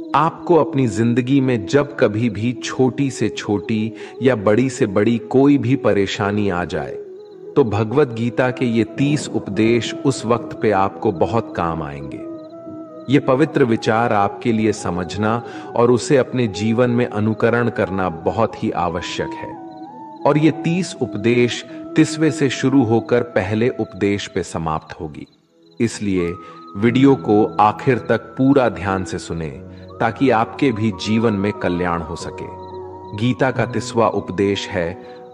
आपको अपनी जिंदगी में जब कभी भी छोटी से छोटी या बड़ी से बड़ी कोई भी परेशानी आ जाए तो भगवत गीता के ये 30 उपदेश उस वक्त पे आपको बहुत काम आएंगे। ये पवित्र विचार आपके लिए समझना और उसे अपने जीवन में अनुकरण करना बहुत ही आवश्यक है। और ये 30 उपदेश 30वें से शुरू होकर पहले उपदेश पे समाप्त होगी। इसलिए वीडियो को आखिर तक पूरा ध्यान से सुने ताकि आपके भी जीवन में कल्याण हो सके। गीता का 30वां उपदेश है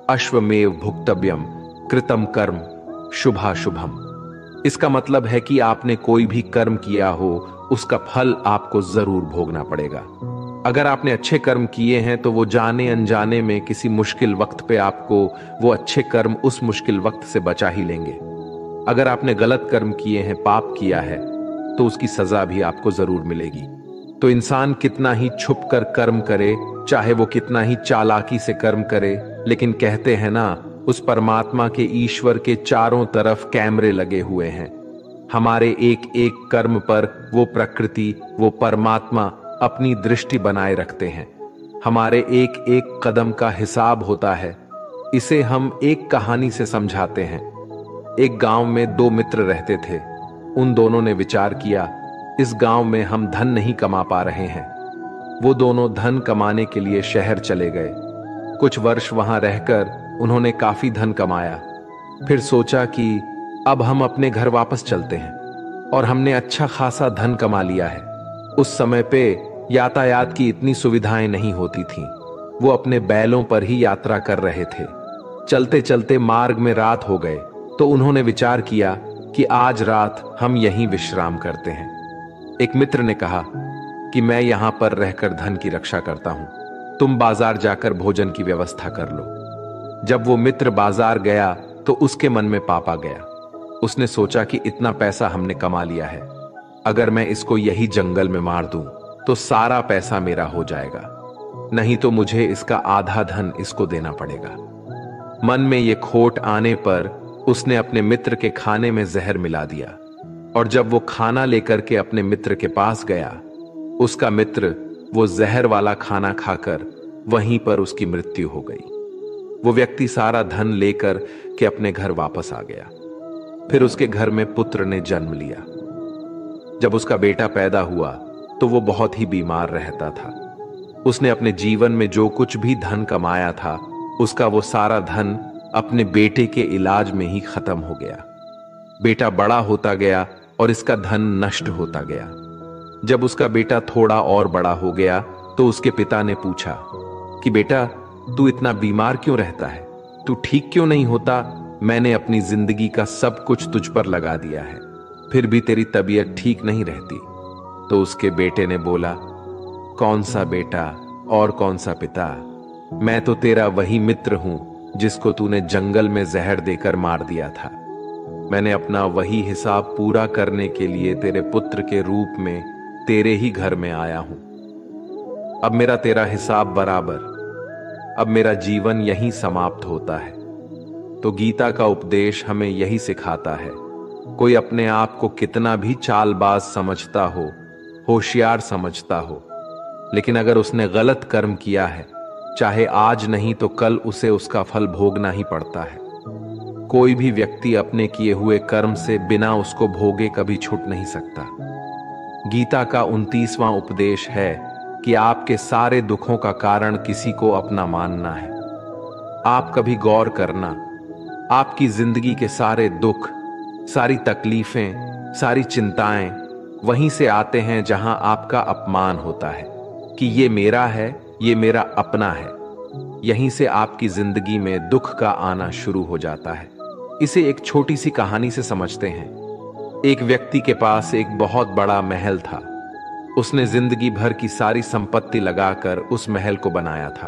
अश्वमेव भुक्तव्यम कृतम कर्म शुभाशुभम। इसका मतलब है कि आपने कोई भी कर्म किया हो उसका फल आपको जरूर भोगना पड़ेगा। अगर आपने अच्छे कर्म किए हैं तो वो जाने अनजाने में किसी मुश्किल वक्त पे आपको वो अच्छे कर्म उस मुश्किल वक्त से बचा ही लेंगे। अगर आपने गलत कर्म किए हैं, पाप किया है, तो उसकी सजा भी आपको जरूर मिलेगी। तो इंसान कितना ही छुप कर कर्म करे, चाहे वो कितना ही चालाकी से कर्म करे, लेकिन कहते हैं ना, उस परमात्मा के ईश्वर के चारों तरफ कैमरे लगे हुए हैं। हमारे एक एक कर्म पर वो प्रकृति, वो परमात्मा अपनी दृष्टि बनाए रखते हैं। हमारे एक एक कदम का हिसाब होता है। इसे हम एक कहानी से समझाते हैं। एक गांव में 2 मित्र रहते थे। उन दोनों ने विचार किया, इस गांव में हम धन नहीं कमा पा रहे हैं। वो दोनों धन कमाने के लिए शहर चले गए। कुछ वर्ष वहां रहकर उन्होंने काफी धन कमाया। फिर सोचा कि अब हम अपने घर वापस चलते हैं और हमने अच्छा खासा धन कमा लिया है। उस समय पे यातायात की इतनी सुविधाएं नहीं होती थीं। वो अपने बैलों पर ही यात्रा कर रहे थे। चलते चलते मार्ग में रात हो गए तो उन्होंने विचार किया कि आज रात हम यहीं विश्राम करते हैं। एक मित्र ने कहा कि मैं यहां पर रहकर धन की रक्षा करता हूं, तुम बाजार जाकर भोजन की व्यवस्था कर लो। जब वो मित्र बाजार गया तो उसके मन में पाप आ गया। उसने सोचा कि इतना पैसा हमने कमा लिया है, अगर मैं इसको यही जंगल में मार दूं तो सारा पैसा मेरा हो जाएगा, नहीं तो मुझे इसका आधा धन इसको देना पड़ेगा। मन में ये खोट आने पर उसने अपने मित्र के खाने में जहर मिला दिया और जब वो खाना लेकर के अपने मित्र के पास गया, उसका मित्र वो जहर वाला खाना खाकर वहीं पर उसकी मृत्यु हो गई। वो व्यक्ति सारा धन लेकर के अपने घर वापस आ गया। फिर उसके घर में पुत्र ने जन्म लिया। जब उसका बेटा पैदा हुआ तो वो बहुत ही बीमार रहता था। उसने अपने जीवन में जो कुछ भी धन कमाया था उसका वो सारा धन अपने बेटे के इलाज में ही खत्म हो गया। बेटा बड़ा होता गया और इसका धन नष्ट होता गया। जब उसका बेटा थोड़ा और बड़ा हो गया तो उसके पिता ने पूछा कि बेटा, तू इतना बीमार क्यों रहता है? तू ठीक क्यों नहीं होता? मैंने अपनी जिंदगी का सब कुछ तुझ पर लगा दिया है, फिर भी तेरी तबीयत ठीक नहीं रहती। तो उसके बेटे ने बोला, कौन सा बेटा और कौन सा पिता? मैं तो तेरा वही मित्र हूं जिसको तूने जंगल में जहर देकर मार दिया था। मैंने अपना वही हिसाब पूरा करने के लिए तेरे पुत्र के रूप में तेरे ही घर में आया हूं। अब मेरा तेरा हिसाब बराबर। अब मेरा जीवन यहीं समाप्त होता है। तो गीता का उपदेश हमें यही सिखाता है, कोई अपने आप को कितना भी चालबाज समझता हो, होशियार समझता हो, लेकिन अगर उसने गलत कर्म किया है, चाहे आज नहीं तो कल उसे उसका फल भोगना ही पड़ता है। कोई भी व्यक्ति अपने किए हुए कर्म से बिना उसको भोगे कभी छूट नहीं सकता। गीता का 29वां उपदेश है कि आपके सारे दुखों का कारण किसी को अपना मानना है। आप कभी गौर करना, आपकी जिंदगी के सारे दुख, सारी तकलीफें, सारी चिंताएं वहीं से आते हैं जहां आपका अपमान होता है कि ये मेरा है, ये मेरा अपना है। यहीं से आपकी जिंदगी में दुख का आना शुरू हो जाता है। इसे एक छोटी सी कहानी से समझते हैं। एक व्यक्ति के पास एक बहुत बड़ा महल था। उसने जिंदगी भर की सारी संपत्ति लगाकर उस महल को बनाया था।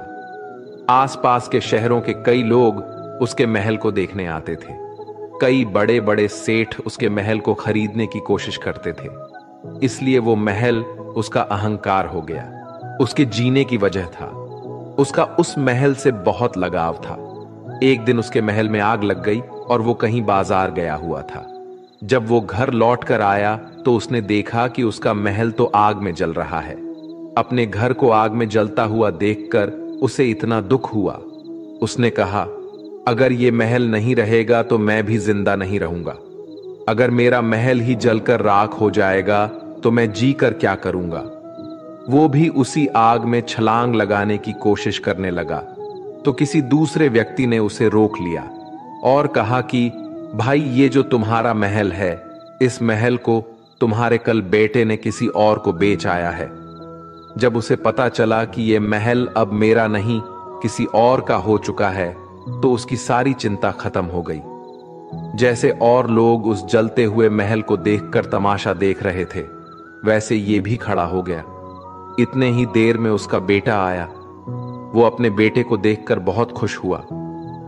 आसपास के शहरों के कई लोग उसके महल को देखने आते थे। कई बड़े बड़े सेठ उसके महल को खरीदने की कोशिश करते थे। इसलिए वो महल उसका अहंकार हो गया, उसके जीने की वजह था। उसका उस महल से बहुत लगाव था। एक दिन उसके महल में आग लग गई और वो कहीं बाजार गया हुआ था। जब वो घर लौट कर आया तो उसने देखा कि उसका महल तो आग में जल रहा है। अपने घर को आग में जलता हुआ देखकर उसे इतना दुख हुआ। उसने कहा, अगर ये महल नहीं रहेगा तो मैं भी जिंदा नहीं रहूंगा। अगर मेरा महल ही जलकर राख हो जाएगा तो मैं जी कर क्या करूंगा। वो भी उसी आग में छलांग लगाने की कोशिश करने लगा तो किसी दूसरे व्यक्ति ने उसे रोक लिया और कहा कि भाई, ये जो तुम्हारा महल है, इस महल को तुम्हारे कल बेटे ने किसी और को बेच आया है। जब उसे पता चला कि ये महल अब मेरा नहीं किसी और का हो चुका है तो उसकी सारी चिंता खत्म हो गई। जैसे और लोग उस जलते हुए महल को देखकर तमाशा देख रहे थे, वैसे ये भी खड़ा हो गया। इतने ही देर में उसका बेटा आया। वो अपने बेटे को देखकर बहुत खुश हुआ।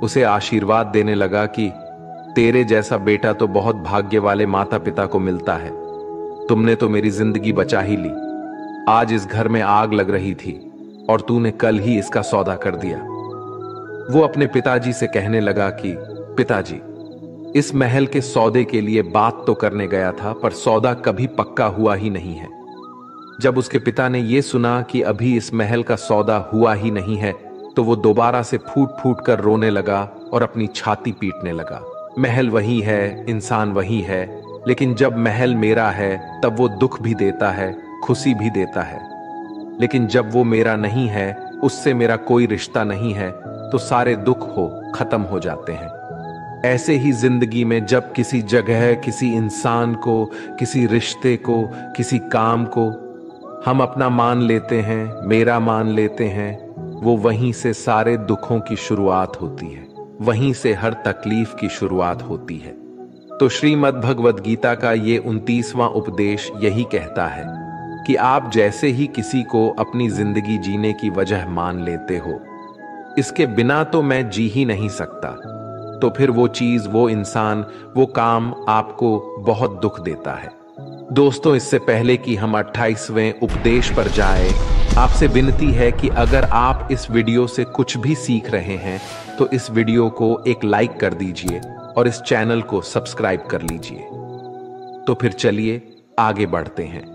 उसे आशीर्वाद देने लगा कि तेरे जैसा बेटा तो बहुत भाग्य वाले माता पिता को मिलता है। तुमने तो मेरी जिंदगी बचा ही ली। आज इस घर में आग लग रही थी और तूने कल ही इसका सौदा कर दिया। वो अपने पिताजी से कहने लगा कि पिताजी, इस महल के सौदे के लिए बात तो करने गया था, पर सौदा कभी पक्का हुआ ही नहीं है। जब उसके पिता ने यह सुना कि अभी इस महल का सौदा हुआ ही नहीं है तो वो दोबारा से फूट फूट कर रोने लगा और अपनी छाती पीटने लगा। महल वही है, इंसान वही है, लेकिन जब महल मेरा है तब वो दुख भी देता है, खुशी भी देता है। लेकिन जब वो मेरा नहीं है, उससे मेरा कोई रिश्ता नहीं है, तो सारे दुख खत्म हो जाते हैं। ऐसे ही जिंदगी में जब किसी जगह, किसी इंसान को, किसी रिश्ते को, किसी काम को हम अपना मान लेते हैं, मेरा मान लेते हैं, वो वहीं से सारे दुखों की शुरुआत होती है, वहीं से हर तकलीफ की शुरुआत होती है। तो श्रीमद् भगवद गीता का ये 29वां उपदेश यही कहता है कि आप जैसे ही किसी को अपनी जिंदगी जीने की वजह मान लेते हो, इसके बिना तो मैं जी ही नहीं सकता, तो फिर वो चीज, वो इंसान, वो काम आपको बहुत दुख देता है। दोस्तों, इससे पहले कि हम 28वें उपदेश पर जाएं, आपसे विनती है कि अगर आप इस वीडियो से कुछ भी सीख रहे हैं तो इस वीडियो को एक लाइक कर दीजिए और इस चैनल को सब्सक्राइब कर लीजिए। तो फिर चलिए आगे बढ़ते हैं।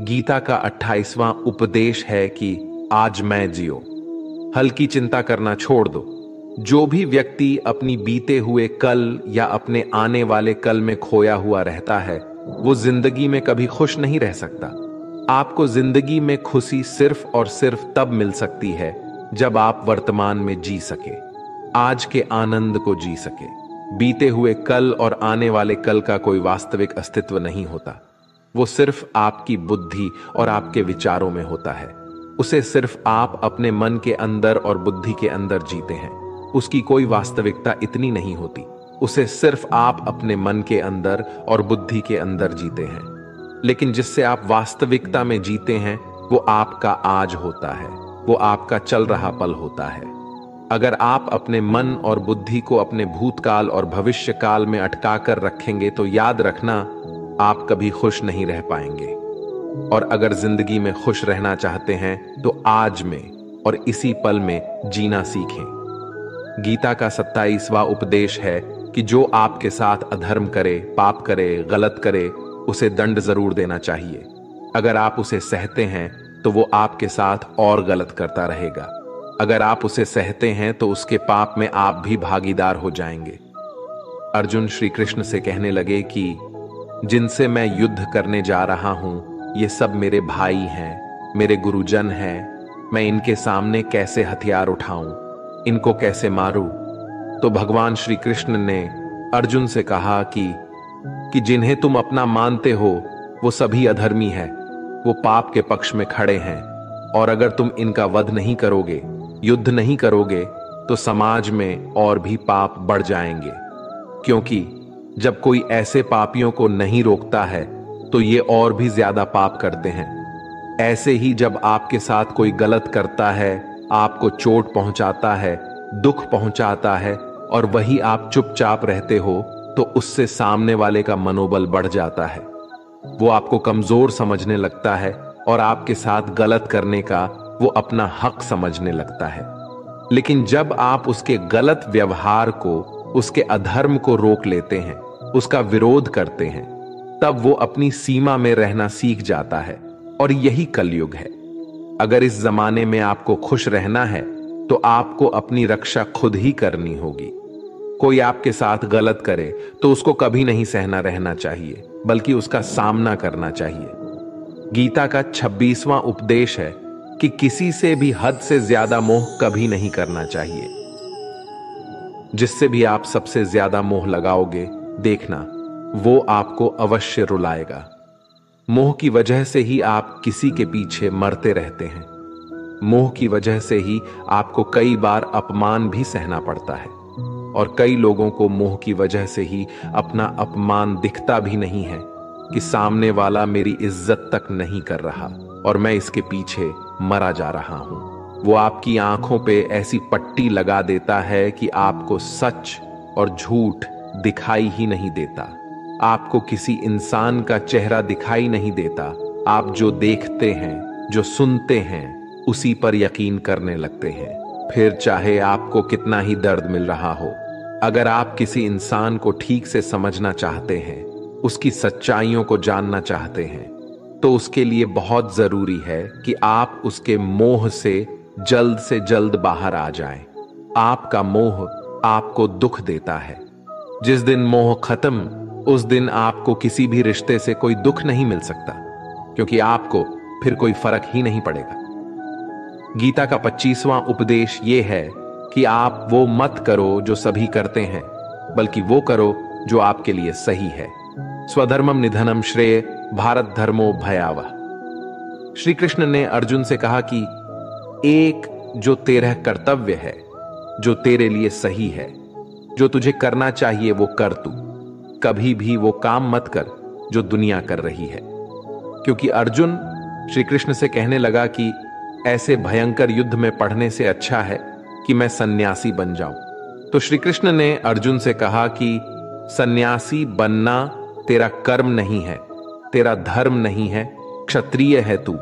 गीता का 28वां उपदेश है कि आज मैं जियो। हल्की चिंता करना छोड़ दो। जो भी व्यक्ति अपनी बीते हुए कल या अपने आने वाले कल में खोया हुआ रहता है, वो जिंदगी में कभी खुश नहीं रह सकता। आपको जिंदगी में खुशी सिर्फ और सिर्फ तब मिल सकती है जब आप वर्तमान में जी सके, आज के आनंद को जी सके। बीते हुए कल और आने वाले कल का कोई वास्तविक अस्तित्व नहीं होता। वो सिर्फ आपकी बुद्धि और आपके विचारों में होता है। उसे सिर्फ आप अपने मन के अंदर और बुद्धि के अंदर जीते हैं। उसकी कोई वास्तविकता इतनी नहीं होती। उसे सिर्फ आप अपने मन के अंदर और बुद्धि के अंदर जीते हैं। लेकिन जिससे आप वास्तविकता में जीते हैं, वो आपका आज होता है, वो आपका चल रहा पल होता है। अगर आप अपने मन और बुद्धि को अपने भूतकाल और भविष्य काल में अटका कर रखेंगे तो याद रखना, आप कभी खुश नहीं रह पाएंगे। और अगर जिंदगी में खुश रहना चाहते हैं तो आज में और इसी पल में जीना सीखें। गीता का 27वां उपदेश है कि जो आपके साथ अधर्म करे, पाप करे, गलत करे, उसे दंड जरूर देना चाहिए। अगर आप उसे सहते हैं तो वो आपके साथ और गलत करता रहेगा। अगर आप उसे सहते हैं तो उसके पाप में आप भी भागीदार हो जाएंगे। अर्जुन श्री कृष्ण से कहने लगे कि जिनसे मैं युद्ध करने जा रहा हूं, ये सब मेरे भाई हैं, मेरे गुरुजन हैं। मैं इनके सामने कैसे हथियार उठाऊं, इनको कैसे मारूं? तो भगवान श्री कृष्ण ने अर्जुन से कहा कि जिन्हें तुम अपना मानते हो वो सभी अधर्मी हैं, वो पाप के पक्ष में खड़े हैं, और अगर तुम इनका वध नहीं करोगे, युद्ध नहीं करोगे, तो समाज में और भी पाप बढ़ जाएंगे। क्योंकि जब कोई ऐसे पापियों को नहीं रोकता है तो ये और भी ज्यादा पाप करते हैं। ऐसे ही जब आपके साथ कोई गलत करता है, आपको चोट पहुंचाता है, दुख पहुंचाता है, और वही आप चुपचाप रहते हो, तो उससे सामने वाले का मनोबल बढ़ जाता है। वो आपको कमजोर समझने लगता है और आपके साथ गलत करने का वो अपना हक समझने लगता है। लेकिन जब आप उसके गलत व्यवहार को, उसके अधर्म को रोक लेते हैं, उसका विरोध करते हैं, तब वो अपनी सीमा में रहना सीख जाता है। और यही कलयुग है। अगर इस जमाने में आपको खुश रहना है तो आपको अपनी रक्षा खुद ही करनी होगी। कोई आपके साथ गलत करे तो उसको कभी नहीं सहना रहना चाहिए, बल्कि उसका सामना करना चाहिए। गीता का 26वां उपदेश है कि किसी से भी हद से ज्यादा मोह कभी नहीं करना चाहिए। जिससे भी आप सबसे ज्यादा मोह लगाओगे, देखना वो आपको अवश्य रुलाएगा। मोह की वजह से ही आप किसी के पीछे मरते रहते हैं। मोह की वजह से ही आपको कई बार अपमान भी सहना पड़ता है, और कई लोगों को मोह की वजह से ही अपना अपमान दिखता भी नहीं है कि सामने वाला मेरी इज्जत तक नहीं कर रहा और मैं इसके पीछे मरा जा रहा हूं। वो आपकी आंखों पे ऐसी पट्टी लगा देता है कि आपको सच और झूठ दिखाई ही नहीं देता। आपको किसी इंसान का चेहरा दिखाई नहीं देता। आप जो देखते हैं, जो सुनते हैं, उसी पर यकीन करने लगते हैं, फिर चाहे आपको कितना ही दर्द मिल रहा हो। अगर आप किसी इंसान को ठीक से समझना चाहते हैं, उसकी सच्चाइयों को जानना चाहते हैं, तो उसके लिए बहुत जरूरी है कि आप उसके मोह से जल्द बाहर आ जाएं। आपका मोह आपको दुख देता है। जिस दिन मोह खत्म, उस दिन आपको किसी भी रिश्ते से कोई दुख नहीं मिल सकता, क्योंकि आपको फिर कोई फर्क ही नहीं पड़ेगा। गीता का 25वां उपदेश यह है कि आप वो मत करो जो सभी करते हैं, बल्कि वो करो जो आपके लिए सही है। स्वधर्मम निधनम श्रेय भारत धर्मो भयावह। श्री कृष्ण ने अर्जुन से कहा कि एक जो तेरा कर्तव्य है, जो तेरे लिए सही है, जो तुझे करना चाहिए वो कर तू। कभी भी वो काम मत कर जो दुनिया कर रही है। क्योंकि अर्जुन श्री कृष्ण से कहने लगा कि ऐसे भयंकर युद्ध में पढ़ने से अच्छा है कि मैं सन्यासी बन जाऊं। तो श्री कृष्ण ने अर्जुन से कहा कि सन्यासी बनना तेरा कर्म नहीं है, तेरा धर्म नहीं है, क्षत्रिय है तू।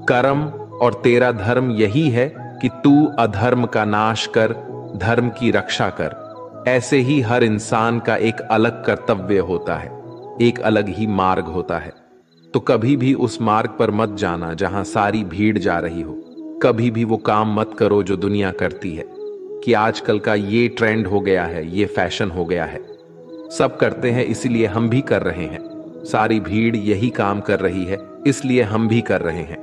कर्म और तेरा धर्म यही है कि तू अधर्म का नाश कर, धर्म की रक्षा कर। ऐसे ही हर इंसान का एक अलग कर्तव्य होता है, एक अलग ही मार्ग होता है। तो कभी भी उस मार्ग पर मत जाना जहां सारी भीड़ जा रही हो। कभी भी वो काम मत करो जो दुनिया करती है, कि आजकल का ये ट्रेंड हो गया है, ये फैशन हो गया है, सब करते हैं इसलिए हम भी कर रहे हैं। सारी भीड़ यही काम कर रही है इसलिए हम भी कर रहे हैं।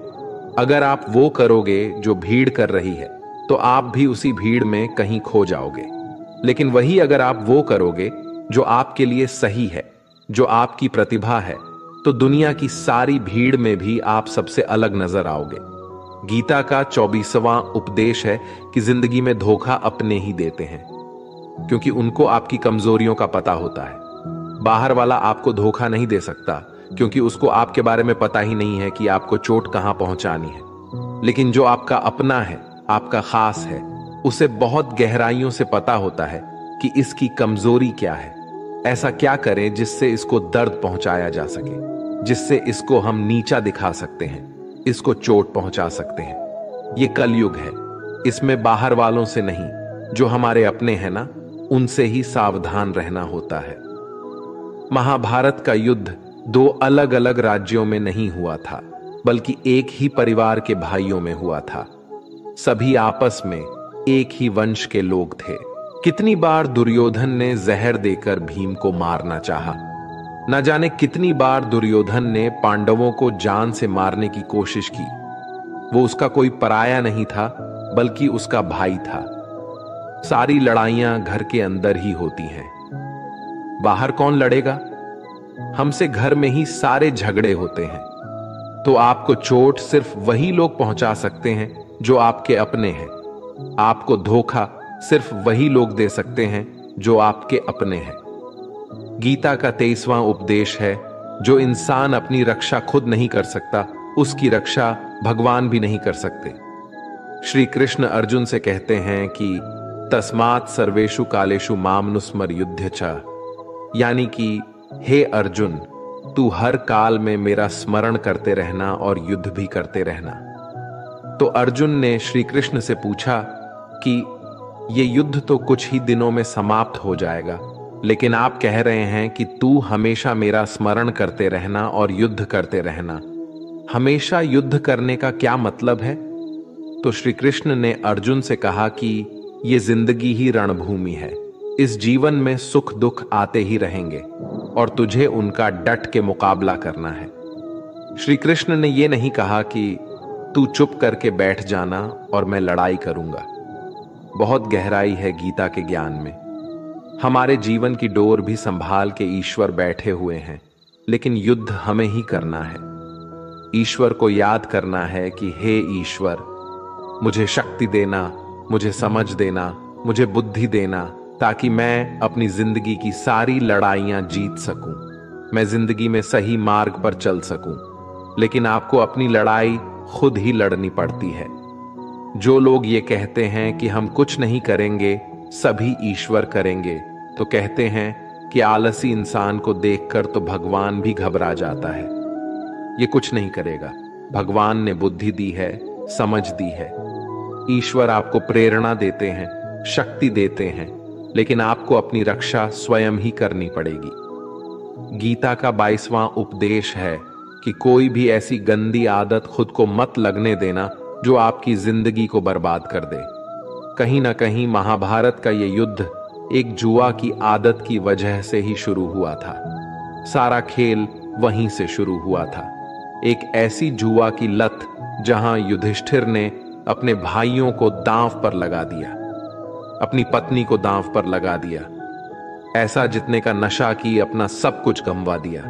अगर आप वो करोगे जो भीड़ कर रही है, तो आप भी उसी भीड़ में कहीं खो जाओगे। लेकिन वही अगर आप वो करोगे जो आपके लिए सही है, जो आपकी प्रतिभा है, तो दुनिया की सारी भीड़ में भी आप सबसे अलग नजर आओगे। गीता का 24वां उपदेश है कि जिंदगी में धोखा अपने ही देते हैं, क्योंकि उनको आपकी कमजोरियों का पता होता है। बाहर वाला आपको धोखा नहीं दे सकता, क्योंकि उसको आपके बारे में पता ही नहीं है कि आपको चोट कहां पहुंचानी है। लेकिन जो आपका अपना है, आपका खास है, उसे बहुत गहराइयों से पता होता है कि इसकी कमजोरी क्या है। ऐसा क्या करें जिससे इसको दर्द पहुंचाया जा सके, जिससे इसको हम नीचा दिखा सकते हैं, इसको चोट पहुंचा सकते हैं। ये कलयुग है, इसमें बाहर वालों से नहीं, जो हमारे अपने हैं ना, उनसे ही सावधान रहना होता है। महाभारत का युद्ध दो अलग अलग राज्यों में नहीं हुआ था, बल्कि एक ही परिवार के भाइयों में हुआ था। सभी आपस में एक ही वंश के लोग थे। कितनी बार दुर्योधन ने जहर देकर भीम को मारना चाहा। न जाने कितनी बार दुर्योधन ने पांडवों को जान से मारने की कोशिश की। वो उसका कोई पराया नहीं था, बल्कि उसका भाई था। सारी लड़ाइयां घर के अंदर ही होती हैं। बाहर कौन लड़ेगा? हमसे घर में ही सारे झगड़े होते हैं। तो आपको चोट सिर्फ वही लोग पहुंचा सकते हैं जो आपके अपने हैं। आपको धोखा सिर्फ वही लोग दे सकते हैं जो आपके अपने हैं। गीता का 23वां उपदेश है, जो इंसान अपनी रक्षा खुद नहीं कर सकता, उसकी रक्षा भगवान भी नहीं कर सकते। श्री कृष्ण अर्जुन से कहते हैं कि तस्मात् सर्वेषु कालेषु मामनुस्मर युद्ध च, यानी कि हे अर्जुन, तू हर काल में मेरा स्मरण करते रहना और युद्ध भी करते रहना। तो अर्जुन ने श्री कृष्ण से पूछा कि ये युद्ध तो कुछ ही दिनों में समाप्त हो जाएगा, लेकिन आप कह रहे हैं कि तू हमेशा मेरा स्मरण करते रहना और युद्ध करते रहना। हमेशा युद्ध करने का क्या मतलब है? तो श्री कृष्ण ने अर्जुन से कहा कि ये जिंदगी ही रणभूमि है। इस जीवन में सुख दुख आते ही रहेंगे और तुझे उनका डट के मुकाबला करना है। श्री कृष्ण ने यह नहीं कहा कि तू चुप करके बैठ जाना और मैं लड़ाई करूंगा। बहुत गहराई है गीता के ज्ञान में। हमारे जीवन की डोर भी संभाल के ईश्वर बैठे हुए हैं, लेकिन युद्ध हमें ही करना है। ईश्वर को याद करना है कि हे ईश्वर, मुझे शक्ति देना, मुझे समझ देना, मुझे बुद्धि देना, ताकि मैं अपनी जिंदगी की सारी लड़ाइयां जीत सकूं, मैं जिंदगी में सही मार्ग पर चल सकूं। लेकिन आपको अपनी लड़ाई खुद ही लड़नी पड़ती है। जो लोग ये कहते हैं कि हम कुछ नहीं करेंगे, सभी ईश्वर करेंगे, तो कहते हैं कि आलसी इंसान को देखकर तो भगवान भी घबरा जाता है। ये कुछ नहीं करेगा। भगवान ने बुद्धि दी है, समझ दी है। ईश्वर आपको प्रेरणा देते हैं, शक्ति देते हैं, लेकिन आपको अपनी रक्षा स्वयं ही करनी पड़ेगी। गीता का 22वां उपदेश है कि कोई भी ऐसी गंदी आदत खुद को मत लगने देना जो आपकी जिंदगी को बर्बाद कर दे। कहीं ना कहीं महाभारत का यह युद्ध एक जुआ की आदत की वजह से ही शुरू हुआ था। सारा खेल वहीं से शुरू हुआ था। एक ऐसी जुआ की लत जहां युधिष्ठिर ने अपने भाइयों को दांव पर लगा दिया, अपनी पत्नी को दांव पर लगा दिया, ऐसा जितने का नशा की अपना सब कुछ गंवा दिया।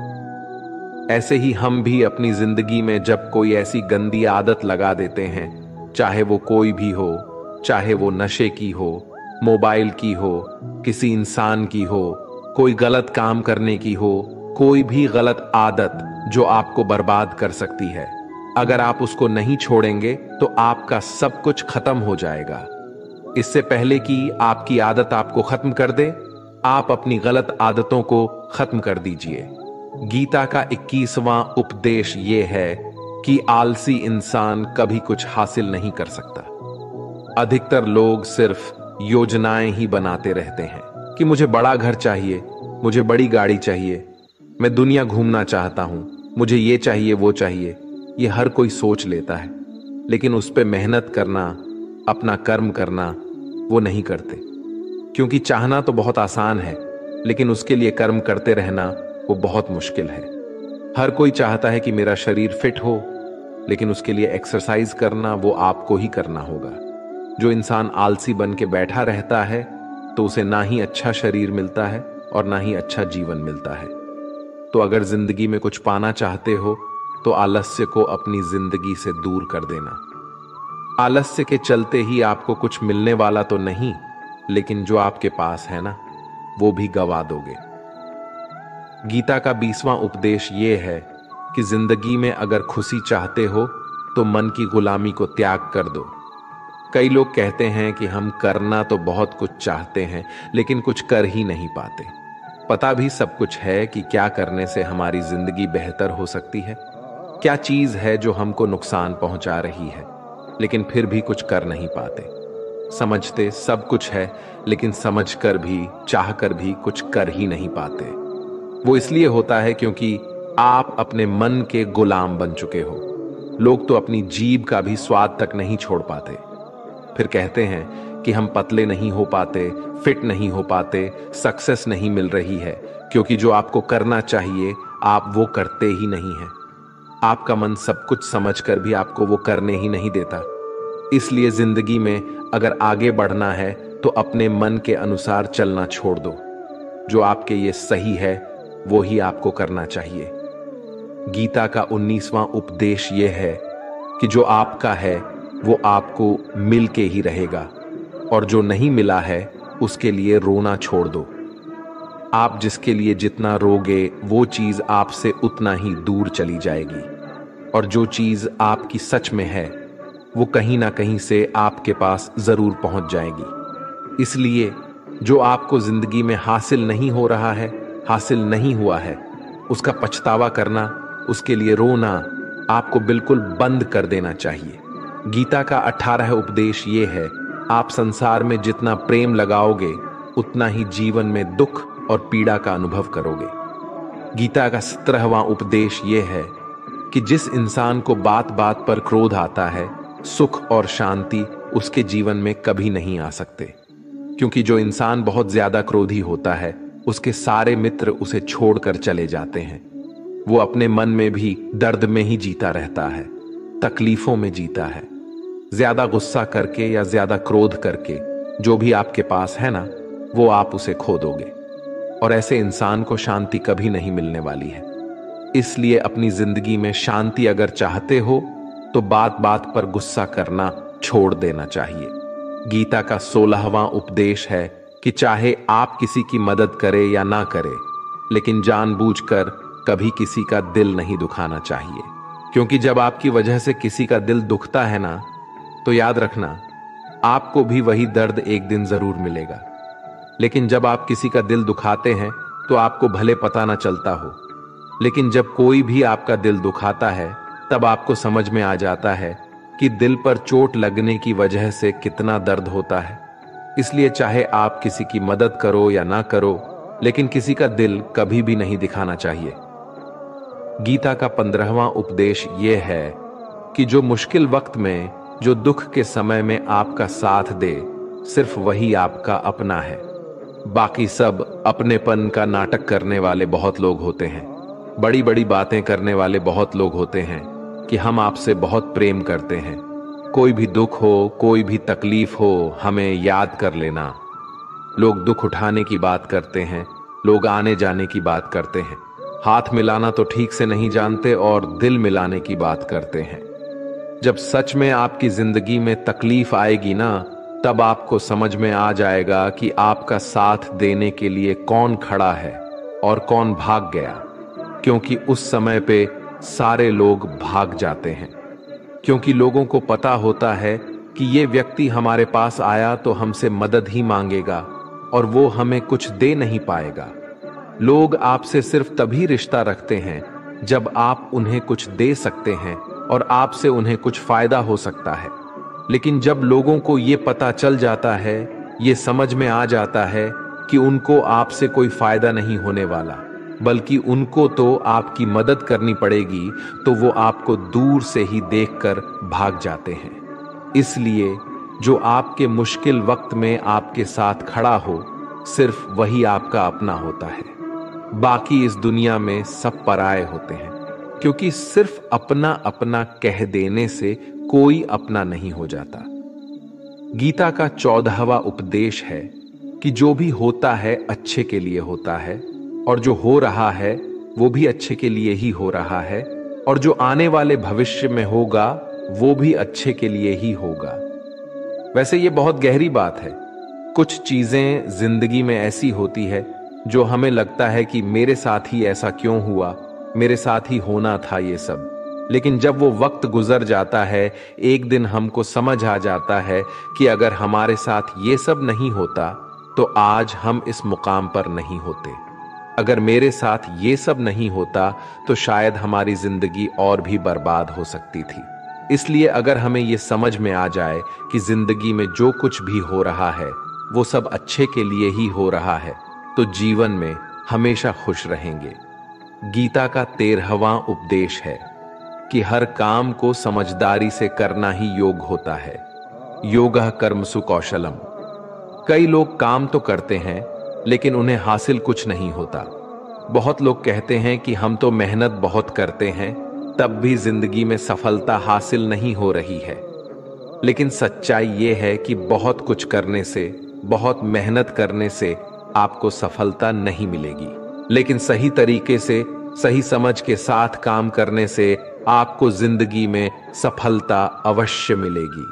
ऐसे ही हम भी अपनी जिंदगी में जब कोई ऐसी गंदी आदत लगा देते हैं, चाहे वो कोई भी हो, चाहे वो नशे की हो, मोबाइल की हो, किसी इंसान की हो, कोई गलत काम करने की हो, कोई भी गलत आदत जो आपको बर्बाद कर सकती है, अगर आप उसको नहीं छोड़ेंगे तो आपका सब कुछ खत्म हो जाएगा। इससे पहले कि आपकी आदत आपको खत्म कर दे, आप अपनी गलत आदतों को खत्म कर दीजिए। गीता का 21वां उपदेश यह है कि आलसी इंसान कभी कुछ हासिल नहीं कर सकता। अधिकतर लोग सिर्फ योजनाएं ही बनाते रहते हैं कि मुझे बड़ा घर चाहिए, मुझे बड़ी गाड़ी चाहिए, मैं दुनिया घूमना चाहता हूं, मुझे ये चाहिए वो चाहिए। ये हर कोई सोच लेता है, लेकिन उस पे मेहनत करना, अपना कर्म करना वो नहीं करते। क्योंकि चाहना तो बहुत आसान है, लेकिन उसके लिए कर्म करते रहना वो बहुत मुश्किल है। हर कोई चाहता है कि मेरा शरीर फिट हो, लेकिन उसके लिए एक्सरसाइज करना वो आपको ही करना होगा। जो इंसान आलसी बन के बैठा रहता है तो उसे ना ही अच्छा शरीर मिलता है और ना ही अच्छा जीवन मिलता है। तो अगर जिंदगी में कुछ पाना चाहते हो तो आलस्य को अपनी जिंदगी से दूर कर देना। आलस्य के चलते ही आपको कुछ मिलने वाला तो नहीं, लेकिन जो आपके पास है ना, वो भी गवा दोगे। गीता का 20वां उपदेश ये है कि जिंदगी में अगर खुशी चाहते हो तो मन की गुलामी को त्याग कर दो। कई लोग कहते हैं कि हम करना तो बहुत कुछ चाहते हैं, लेकिन कुछ कर ही नहीं पाते। पता भी सब कुछ है कि क्या करने से हमारी जिंदगी बेहतर हो सकती है, क्या चीज है जो हमको नुकसान पहुंचा रही है, लेकिन फिर भी कुछ कर नहीं पाते। समझते सब कुछ है, लेकिन समझकर भी, चाहकर भी कुछ कर ही नहीं पाते। वो इसलिए होता है क्योंकि आप अपने मन के गुलाम बन चुके हो। लोग तो अपनी जीभ का भी स्वाद तक नहीं छोड़ पाते। फिर कहते हैं कि हम पतले नहीं हो पाते, फिट नहीं हो पाते, सक्सेस नहीं मिल रही है, क्योंकि जो आपको करना चाहिए आप वो करते ही नहीं हैं। आपका मन सब कुछ समझकर भी आपको वो करने ही नहीं देता। इसलिए जिंदगी में अगर आगे बढ़ना है तो अपने मन के अनुसार चलना छोड़ दो। जो आपके ये सही है वो ही आपको करना चाहिए। गीता का 19वां उपदेश ये है कि जो आपका है वो आपको मिल के ही रहेगा, और जो नहीं मिला है उसके लिए रोना छोड़ दो। आप जिसके लिए जितना रोगे वो चीज आपसे उतना ही दूर चली जाएगी, और जो चीज आपकी सच में है वो कहीं ना कहीं से आपके पास जरूर पहुंच जाएगी। इसलिए जो आपको जिंदगी में हासिल नहीं हो रहा है, हासिल नहीं हुआ है, उसका पछतावा करना, उसके लिए रोना आपको बिल्कुल बंद कर देना चाहिए। गीता का 18वां उपदेश ये है, आप संसार में जितना प्रेम लगाओगे उतना ही जीवन में दुख और पीड़ा का अनुभव करोगे। गीता का 17वां उपदेश ये है कि जिस इंसान को बात बात पर क्रोध आता है, सुख और शांति उसके जीवन में कभी नहीं आ सकते। क्योंकि जो इंसान बहुत ज्यादा क्रोधी होता है, उसके सारे मित्र उसे छोड़कर चले जाते हैं। वो अपने मन में भी दर्द में ही जीता रहता है, तकलीफों में जीता है। ज्यादा गुस्सा करके या ज्यादा क्रोध करके जो भी आपके पास है ना, वो आप उसे खो दोगे और ऐसे इंसान को शांति कभी नहीं मिलने वाली है। इसलिए अपनी जिंदगी में शांति अगर चाहते हो तो बात बात पर गुस्सा करना छोड़ देना चाहिए। गीता का 16वां उपदेश है कि चाहे आप किसी की मदद करें या ना करें, लेकिन जानबूझकर कभी किसी का दिल नहीं दुखाना चाहिए। क्योंकि जब आपकी वजह से किसी का दिल दुखता है ना, तो याद रखना आपको भी वही दर्द एक दिन जरूर मिलेगा। लेकिन जब आप किसी का दिल दुखाते हैं तो आपको भले पता ना चलता हो, लेकिन जब कोई भी आपका दिल दुखाता है तब आपको समझ में आ जाता है कि दिल पर चोट लगने की वजह से कितना दर्द होता है। इसलिए चाहे आप किसी की मदद करो या ना करो, लेकिन किसी का दिल कभी भी नहीं दिखाना चाहिए। गीता का 15वां उपदेश यह है कि जो मुश्किल वक्त में, जो दुख के समय में आपका साथ दे, सिर्फ वही आपका अपना है। बाकी सब अपनेपन का नाटक करने वाले बहुत लोग होते हैं। बड़ी बड़ी बातें करने वाले बहुत लोग होते हैं कि हम आपसे बहुत प्रेम करते हैं। कोई भी दुख हो, कोई भी तकलीफ हो, हमें याद कर लेना। लोग दुख उठाने की बात करते हैं, लोग आने जाने की बात करते हैं, हाथ मिलाना तो ठीक से नहीं जानते और दिल मिलाने की बात करते हैं। जब सच में आपकी जिंदगी में तकलीफ आएगी ना, तब आपको समझ में आ जाएगा कि आपका साथ देने के लिए कौन खड़ा है और कौन भाग गया। क्योंकि उस समय पे सारे लोग भाग जाते हैं, क्योंकि लोगों को पता होता है कि ये व्यक्ति हमारे पास आया तो हमसे मदद ही मांगेगा और वो हमें कुछ दे नहीं पाएगा। लोग आपसे सिर्फ तभी रिश्ता रखते हैं जब आप उन्हें कुछ दे सकते हैं और आपसे उन्हें कुछ फायदा हो सकता है। लेकिन जब लोगों को ये पता चल जाता है, ये समझ में आ जाता है कि उनको आपसे कोई फायदा नहीं होने वाला, बल्कि उनको तो आपकी मदद करनी पड़ेगी, तो वो आपको दूर से ही देखकर भाग जाते हैं। इसलिए जो आपके मुश्किल वक्त में आपके साथ खड़ा हो, सिर्फ वही आपका अपना होता है। बाकी इस दुनिया में सब पराये होते हैं, क्योंकि सिर्फ अपना अपना कह देने से कोई अपना नहीं हो जाता। गीता का 14वां उपदेश है कि जो भी होता है अच्छे के लिए होता है, और जो हो रहा है वो भी अच्छे के लिए ही हो रहा है, और जो आने वाले भविष्य में होगा वो भी अच्छे के लिए ही होगा। वैसे ये बहुत गहरी बात है। कुछ चीजें जिंदगी में ऐसी होती है जो हमें लगता है कि मेरे साथ ही ऐसा क्यों हुआ, मेरे साथ ही होना था ये सब। लेकिन जब वो वक्त गुजर जाता है, एक दिन हमको समझ आ जाता है कि अगर हमारे साथ ये सब नहीं होता तो आज हम इस मुकाम पर नहीं होते। अगर मेरे साथ ये सब नहीं होता तो शायद हमारी जिंदगी और भी बर्बाद हो सकती थी। इसलिए अगर हमें ये समझ में आ जाए कि जिंदगी में जो कुछ भी हो रहा है वो सब अच्छे के लिए ही हो रहा है, तो जीवन में हमेशा खुश रहेंगे। गीता का 13वां उपदेश है कि हर काम को समझदारी से करना ही योग होता है। योगः कर्मसु कौशलम। कई लोग काम तो करते हैं लेकिन उन्हें हासिल कुछ नहीं होता। बहुत लोग कहते हैं कि हम तो मेहनत बहुत करते हैं, तब भी जिंदगी में सफलता हासिल नहीं हो रही है। लेकिन सच्चाई ये है कि बहुत कुछ करने से, बहुत मेहनत करने से आपको सफलता नहीं मिलेगी, लेकिन सही तरीके से, सही समझ के साथ काम करने से आपको जिंदगी में सफलता अवश्य मिलेगी।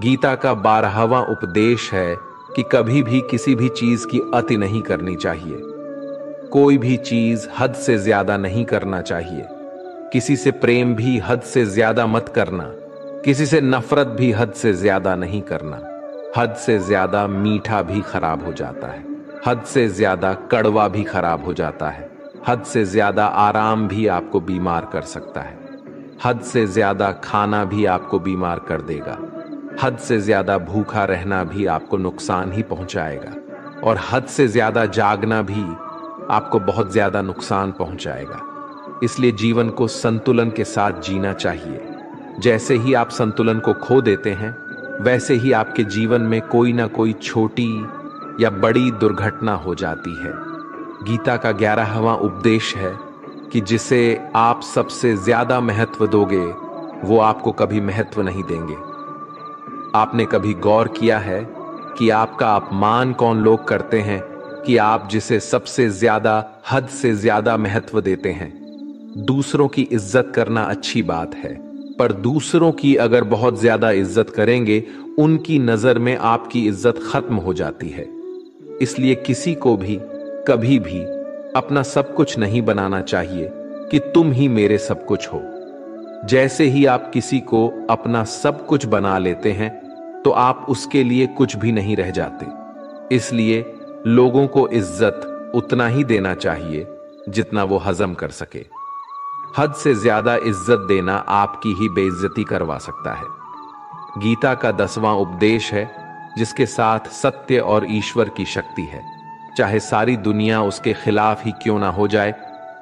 गीता का 12वां उपदेश है कि कभी भी किसी भी चीज की अति नहीं करनी चाहिए। कोई भी चीज हद से ज्यादा नहीं करना चाहिए। किसी से प्रेम भी हद से ज्यादा मत करना, किसी से नफरत भी हद से ज्यादा नहीं करना। हद से ज्यादा मीठा भी खराब हो जाता है, हद से ज्यादा कड़वा भी खराब हो जाता है, हद से ज्यादा आराम भी आपको बीमार कर सकता है, हद से ज्यादा खाना भी आपको बीमार कर देगा, हद से ज्यादा भूखा रहना भी आपको नुकसान ही पहुंचाएगा, और हद से ज्यादा जागना भी आपको बहुत ज्यादा नुकसान पहुंचाएगा। इसलिए जीवन को संतुलन के साथ जीना चाहिए। जैसे ही आप संतुलन को खो देते हैं, वैसे ही आपके जीवन में कोई ना कोई छोटी या बड़ी दुर्घटना हो जाती है। गीता का 11वां उपदेश है कि जिसे आप सबसे ज्यादा महत्व दोगे, वो आपको कभी महत्व नहीं देंगे। आपने कभी गौर किया है कि आपका अपमान कौन लोग करते हैं कि आप जिसे सबसे ज्यादा, हद से ज्यादा महत्व देते हैं। दूसरों की इज्जत करना अच्छी बात है, पर दूसरों की अगर बहुत ज्यादा इज्जत करेंगे, उनकी नजर में आपकी इज्जत खत्म हो जाती है। इसलिए किसी को भी कभी भी अपना सब कुछ नहीं बनाना चाहिए कि तुम ही मेरे सब कुछ हो। जैसे ही आप किसी को अपना सब कुछ बना लेते हैं, तो आप उसके लिए कुछ भी नहीं रह जाते। इसलिए लोगों को इज्जत उतना ही देना चाहिए जितना वो हजम कर सके। हद से ज्यादा इज्जत देना आपकी ही बेइज्जती करवा सकता है। गीता का 10वां उपदेश है जिसके साथ सत्य और ईश्वर की शक्ति है। चाहे सारी दुनिया उसके खिलाफ ही क्यों ना हो जाए,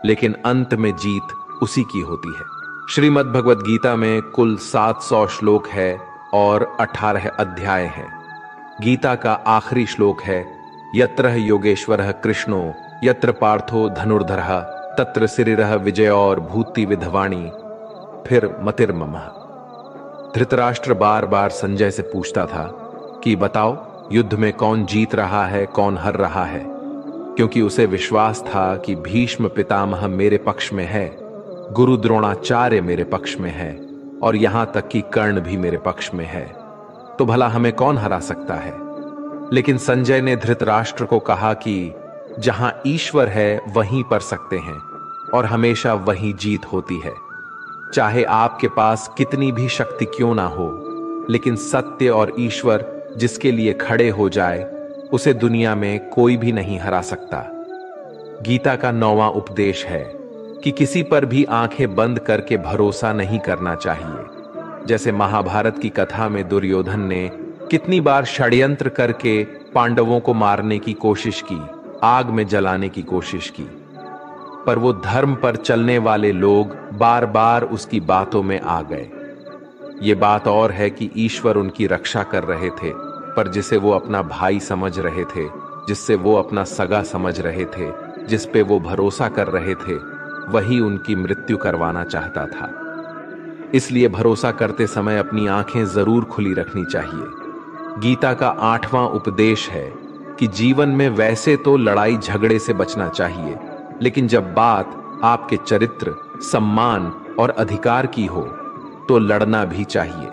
लेकिन अंत में जीत उसी की होती है। श्रीमद् भगवद गीता में कुल 700 श्लोक है और 18 अध्याय हैं। गीता का आखिरी श्लोक है, यत्र योगेश्वरः कृष्णो यत्र पार्थो धनुर्धरः तत्र सिरिरः विजय और भूति विधवाणी फिर मतिर्ममः। धृतराष्ट्र बार बार संजय से पूछता था कि बताओ, युद्ध में कौन जीत रहा है, कौन हार रहा है, क्योंकि उसे विश्वास था कि भीष्म पितामह मेरे पक्ष में है, गुरु द्रोणाचार्य मेरे पक्ष में है और यहां तक कि कर्ण भी मेरे पक्ष में है, तो भला हमें कौन हरा सकता है। लेकिन संजय ने धृतराष्ट्र को कहा कि जहां ईश्वर है वहीं पर सकते हैं और हमेशा वहीं जीत होती है। चाहे आपके पास कितनी भी शक्ति क्यों ना हो, लेकिन सत्य और ईश्वर जिसके लिए खड़े हो जाए, उसे दुनिया में कोई भी नहीं हरा सकता। गीता का 9वां उपदेश है कि किसी पर भी आंखें बंद करके भरोसा नहीं करना चाहिए। जैसे महाभारत की कथा में दुर्योधन ने कितनी बार षड्यंत्र करके पांडवों को मारने की कोशिश की, आग में जलाने की कोशिश की, पर वो धर्म पर चलने वाले लोग बार बार उसकी बातों में आ गए। ये बात और है कि ईश्वर उनकी रक्षा कर रहे थे, पर जिसे वो अपना भाई समझ रहे थे, जिससे वो अपना सगा समझ रहे थे, जिस पे वो भरोसा कर रहे थे, वही उनकी मृत्यु करवाना चाहता था। इसलिए भरोसा करते समय अपनी आंखें जरूर खुली रखनी चाहिए। गीता का 8वां उपदेश है कि जीवन में वैसे तो लड़ाई झगड़े से बचना चाहिए, लेकिन जब बात आपके चरित्र, सम्मान और अधिकार की हो, तो लड़ना भी चाहिए।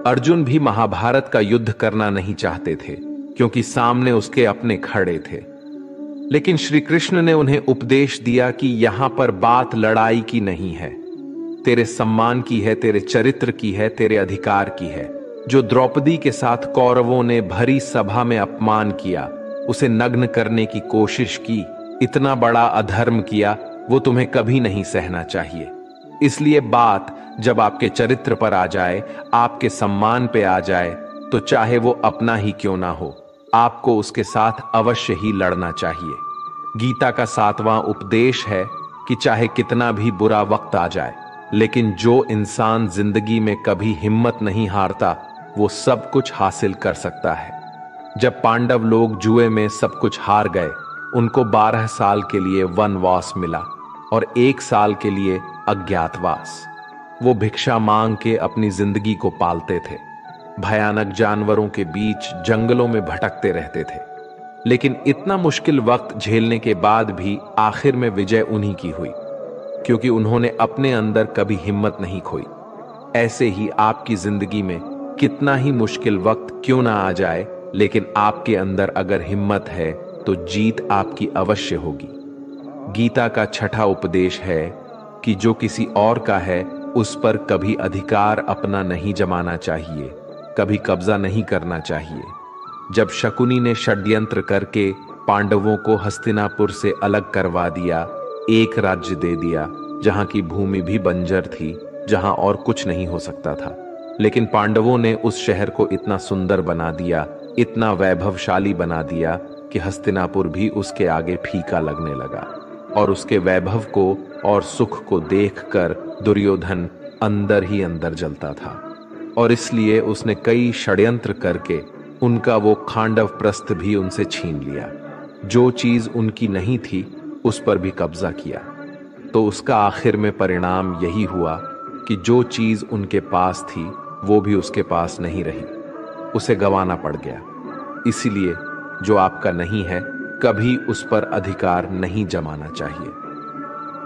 अर्जुन भी महाभारत का युद्ध करना नहीं चाहते थे, क्योंकि सामने उसके अपने खड़े थे। लेकिन श्री कृष्ण ने उन्हें उपदेश दिया कि यहां पर बात लड़ाई की नहीं है, तेरे सम्मान की है, तेरे चरित्र की है, तेरे अधिकार की है। जो द्रौपदी के साथ कौरवों ने भरी सभा में अपमान किया, उसे नग्न करने की कोशिश की, इतना बड़ा अधर्म किया, वो तुम्हें कभी नहीं सहना चाहिए। इसलिए बात जब आपके चरित्र पर आ जाए, आपके सम्मान पे आ जाए, तो चाहे वो अपना ही क्यों ना हो, आपको उसके साथ अवश्य ही लड़ना चाहिए। गीता का 7वां उपदेश है कि चाहे कितना भी बुरा वक्त आ जाए, लेकिन जो इंसान जिंदगी में कभी हिम्मत नहीं हारता, वो सब कुछ हासिल कर सकता है। जब पांडव लोग जुए में सब कुछ हार गए, उनको 12 साल के लिए वनवास मिला और 1 साल के लिए अज्ञातवास। वो भिक्षा मांग के अपनी जिंदगी को पालते थे, भयानक जानवरों के बीच जंगलों में भटकते रहते थे। लेकिन इतना मुश्किल वक्त झेलने के बाद भी आखिर में विजय उन्हीं की हुई, क्योंकि उन्होंने अपने अंदर कभी हिम्मत नहीं खोई। ऐसे ही आपकी जिंदगी में कितना ही मुश्किल वक्त क्यों ना आ जाए, लेकिन आपके अंदर अगर हिम्मत है तो जीत आपकी अवश्य होगी। गीता का 6ठा उपदेश है कि जो किसी और का है, उस पर कभी अधिकार अपना नहीं जमाना चाहिए, कभी कब्जा नहीं करना चाहिए। जब शकुनी ने षड्यंत्र करके पांडवों को हस्तिनापुर से अलग करवा दिया, एक राज्य दे दिया जहां की भूमि भी बंजर थी, जहां और कुछ नहीं हो सकता था, लेकिन पांडवों ने उस शहर को इतना सुंदर बना दिया, इतना वैभवशाली बना दिया कि हस्तिनापुर भी उसके आगे फीका लगने लगा। और उसके वैभव को और सुख को देखकर दुर्योधन अंदर ही अंदर जलता था और इसलिए उसने कई षड्यंत्र करके उनका वो खांडव प्रस्थ भी उनसे छीन लिया। जो चीज उनकी नहीं थी उस पर भी कब्जा किया। तो उसका आखिर में परिणाम यही हुआ कि जो चीज उनके पास थी वो भी उसके पास नहीं रही, उसे गंवाना पड़ गया। इसीलिए जो आपका नहीं है कभी उस पर अधिकार नहीं जमाना चाहिए।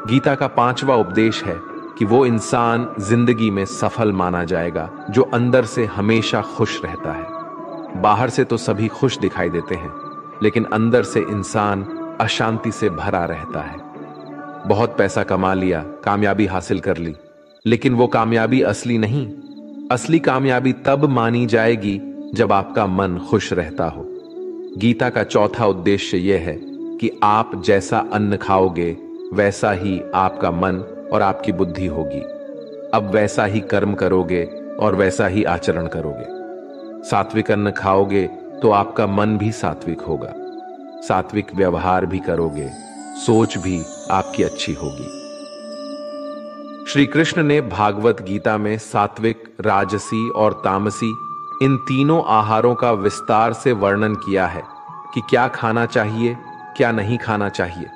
गीता का 5वां उपदेश है कि वो इंसान जिंदगी में सफल माना जाएगा जो अंदर से हमेशा खुश रहता है। बाहर से तो सभी खुश दिखाई देते हैं, लेकिन अंदर से इंसान अशांति से भरा रहता है। बहुत पैसा कमा लिया, कामयाबी हासिल कर ली, लेकिन वो कामयाबी असली नहीं। असली कामयाबी तब मानी जाएगी जब आपका मन खुश रहता हो। गीता का 4था उद्देश्य यह है कि आप जैसा अन्न खाओगे वैसा ही आपका मन और आपकी बुद्धि होगी। अब वैसा ही कर्म करोगे और वैसा ही आचरण करोगे। सात्विक अन्न खाओगे तो आपका मन भी सात्विक होगा, सात्विक व्यवहार भी करोगे, सोच भी आपकी अच्छी होगी। श्री कृष्ण ने भागवत गीता में सात्विक, राजसी और तामसी इन तीनों आहारों का विस्तार से वर्णन किया है कि क्या खाना चाहिए, क्या नहीं खाना चाहिए।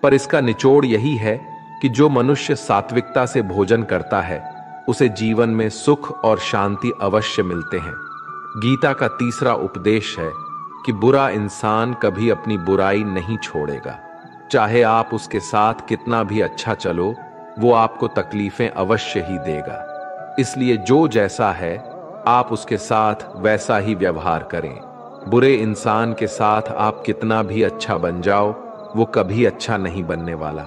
पर इसका निचोड़ यही है कि जो मनुष्य सात्विकता से भोजन करता है उसे जीवन में सुख और शांति अवश्य मिलते हैं। गीता का 3रा उपदेश है कि बुरा इंसान कभी अपनी बुराई नहीं छोड़ेगा। चाहे आप उसके साथ कितना भी अच्छा चलो, वो आपको तकलीफें अवश्य ही देगा। इसलिए जो जैसा है आप उसके साथ वैसा ही व्यवहार करें। बुरे इंसान के साथ आप कितना भी अच्छा बन जाओ, वो कभी अच्छा नहीं बनने वाला।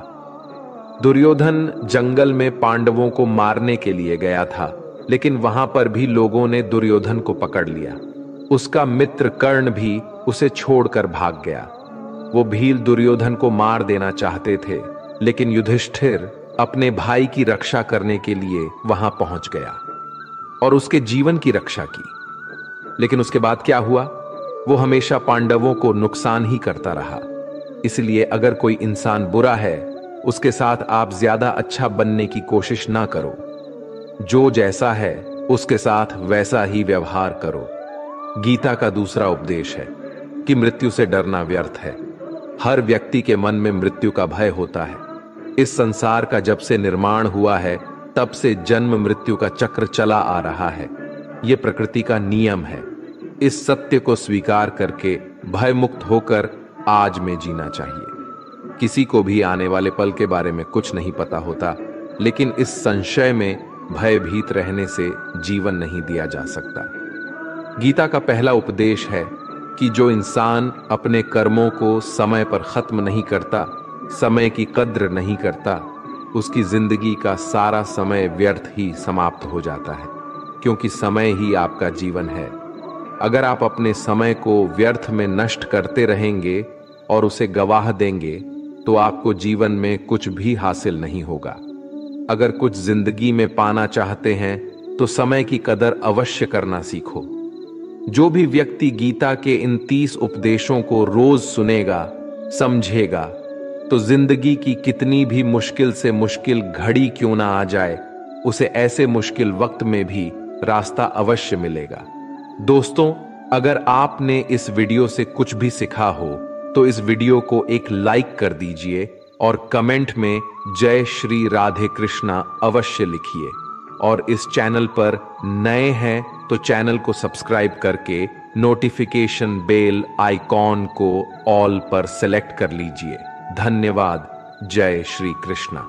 दुर्योधन जंगल में पांडवों को मारने के लिए गया था, लेकिन वहां पर भी लोगों ने दुर्योधन को पकड़ लिया। उसका मित्र कर्ण भी उसे छोड़कर भाग गया। वो भील दुर्योधन को मार देना चाहते थे, लेकिन युधिष्ठिर अपने भाई की रक्षा करने के लिए वहां पहुंच गया और उसके जीवन की रक्षा की। लेकिन उसके बाद क्या हुआ? वो हमेशा पांडवों को नुकसान ही करता रहा। इसलिए अगर कोई इंसान बुरा है, उसके साथ आप ज्यादा अच्छा बनने की कोशिश ना करो। जो जैसा है उसके साथ वैसा ही व्यवहार करो। गीता का 2रा उपदेश है कि मृत्यु से डरना व्यर्थ है। हर व्यक्ति के मन में मृत्यु का भय होता है। इस संसार का जब से निर्माण हुआ है तब से जन्म मृत्यु का चक्र चला आ रहा है। यह प्रकृति का नियम है। इस सत्य को स्वीकार करके भय मुक्त होकर आज में जीना चाहिए। किसी को भी आने वाले पल के बारे में कुछ नहीं पता होता, लेकिन इस संशय में भयभीत रहने से जीवन नहीं दिया जा सकता। गीता का पहला उपदेश है कि जो इंसान अपने कर्मों को समय पर खत्म नहीं करता, समय की कद्र नहीं करता, उसकी जिंदगी का सारा समय व्यर्थ ही समाप्त हो जाता है, क्योंकि समय ही आपका जीवन है। अगर आप अपने समय को व्यर्थ में नष्ट करते रहेंगे और उसे गवाह देंगे तो आपको जीवन में कुछ भी हासिल नहीं होगा। अगर कुछ जिंदगी में पाना चाहते हैं तो समय की कदर अवश्य करना सीखो। जो भी व्यक्ति गीता के इन 30 उपदेशों को रोज सुनेगा, समझेगा, तो जिंदगी की कितनी भी मुश्किल से मुश्किल घड़ी क्यों ना आ जाए, उसे ऐसे मुश्किल वक्त में भी रास्ता अवश्य मिलेगा। दोस्तों, अगर आपने इस वीडियो से कुछ भी सीखा हो तो इस वीडियो को एक लाइक कर दीजिए और कमेंट में जय श्री राधे कृष्णा अवश्य लिखिए। और इस चैनल पर नए हैं तो चैनल को सब्सक्राइब करके नोटिफिकेशन बेल आइकॉन को ऑल पर सेलेक्ट कर लीजिए। धन्यवाद। जय श्री कृष्णा।